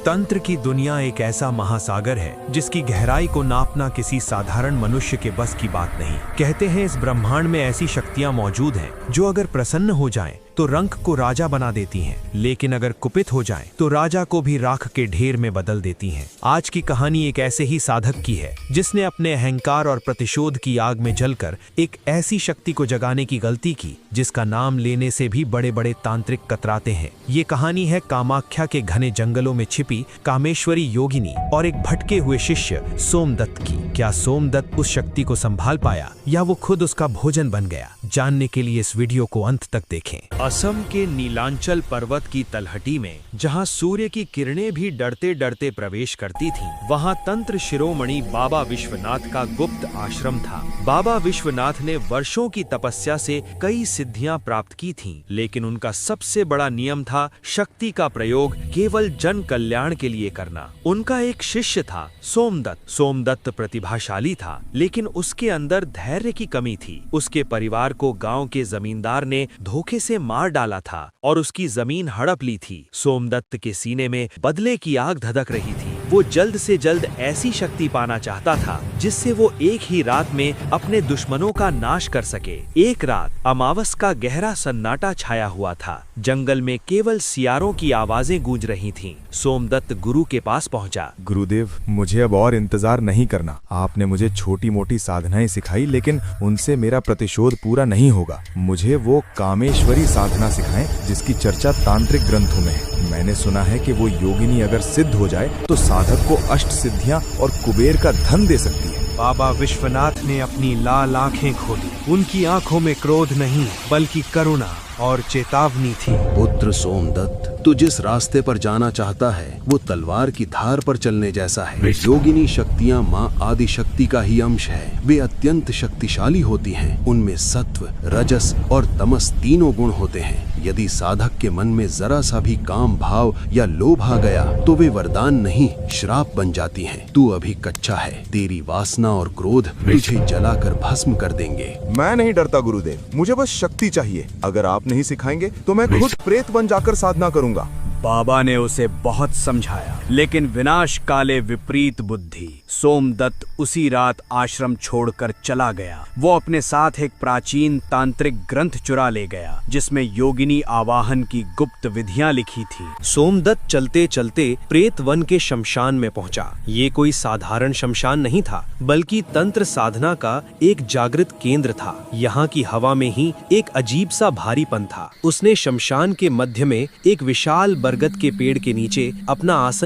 तंत्र की दुनिया एक ऐसा महासागर है जिसकी गहराई को नापना किसी साधारण मनुष्य के बस की बात नहीं। कहते हैं इस ब्रह्मांड में ऐसी शक्तियां मौजूद हैं जो अगर प्रसन्न हो जाएं तो रंक को राजा बना देती हैं, लेकिन अगर कुपित हो जाएं तो राजा को भी राख के ढेर में बदल देती हैं। आज की कहानी एक ऐसे ही साधक की है जिसने अपने अहंकार और प्रतिशोध की आग में जलकर एक ऐसी शक्ति को जगाने की गलती की जिसका नाम लेने से भी बड़े बड़े तांत्रिक कतराते हैं। ये कहानी है कामाख्या के घने जंगलों में छिपी कामेश्वरी योगिनी और एक भटके हुए शिष्य सोमदत्त की। क्या सोमदत्त उस शक्ति को संभाल पाया या वो खुद उसका भोजन बन गया? जानने के लिए इस वीडियो को अंत तक देखें। असम के नीलांचल पर्वत की तलहटी में जहां सूर्य की किरणें भी डरते डरते प्रवेश करती थीं, वहां तंत्र शिरोमणि बाबा विश्वनाथ का गुप्त आश्रम था। बाबा विश्वनाथ ने वर्षों की तपस्या से कई सिद्धियां प्राप्त की थीं, लेकिन उनका सबसे बड़ा नियम था शक्ति का प्रयोग केवल जन कल्याण के लिए करना। उनका एक शिष्य था सोमदत्त। सोमदत्त प्रतिभाशाली था, लेकिन उसके अंदर धैर्य की कमी थी। उसके परिवार को गांव के जमींदार ने धोखे से मार डाला था और उसकी जमीन हड़प ली थी। सोमदत्त के सीने में बदले की आग धधक रही थी। वो जल्द से जल्द ऐसी शक्ति पाना चाहता था जिससे वो एक ही रात में अपने दुश्मनों का नाश कर सके। एक रात अमावस का गहरा सन्नाटा छाया हुआ था। जंगल में केवल सियारों की आवाजें गूंज रही थीं। सोमदत्त गुरु के पास पहुंचा। गुरुदेव, मुझे अब और इंतजार नहीं करना। आपने मुझे छोटी मोटी साधनाएं सिखाई, लेकिन उनसे मेरा प्रतिशोध पूरा नहीं होगा। मुझे वो कामेश्वरी साधना सिखाएं जिसकी चर्चा तांत्रिक ग्रंथों में है। मैंने सुना है कि वो योगिनी अगर सिद्ध हो जाए तो साधक को अष्ट सिद्धियां और कुबेर का धन दे सकती है। बाबा विश्वनाथ ने अपनी लाल आंखें खोली। उनकी आंखों में क्रोध नहीं बल्कि करुणा और चेतावनी थी। पुत्र सोमदत्त, तू जिस रास्ते पर जाना चाहता है वो तलवार की धार पर चलने जैसा है। योगिनी शक्तियाँ माँ आदि शक्ति का ही अंश है। वे अत्यंत शक्तिशाली होती हैं। उनमें सत्व, रजस और तमस तीनों गुण होते हैं। यदि साधक के मन में जरा सा भी काम भाव या लोभ आ गया तो वे वरदान नहीं श्राप बन जाती हैं। तू अभी कच्चा है। तेरी वासना और क्रोध तुझे जलाकर भस्म कर देंगे। मैं नहीं डरता गुरुदेव, मुझे बस शक्ति चाहिए। अगर आप नहीं सिखाएंगे तो मैं खुद प्रेत बन जाकर साधना करूंगा। बाबा ने उसे बहुत समझाया, लेकिन विनाश काले विपरीत बुद्धि। सोमदत्त उसी रात आश्रम छोड़कर चला गया। वो अपने साथ एक प्राचीन तांत्रिक ग्रंथ चुरा ले गया जिसमें योगिनी आवाहन की गुप्त विधियां लिखी थी। सोमदत्त चलते चलते प्रेत वन के शमशान में पहुंचा। ये कोई साधारण शमशान नहीं था, बल्कि तंत्र साधना का एक जागृत केंद्र था। यहाँ की हवा में ही एक अजीब सा भारीपन था। उसने शमशान के मध्य में एक विशाल बरगद के पेड़ के नीचे अपना आसन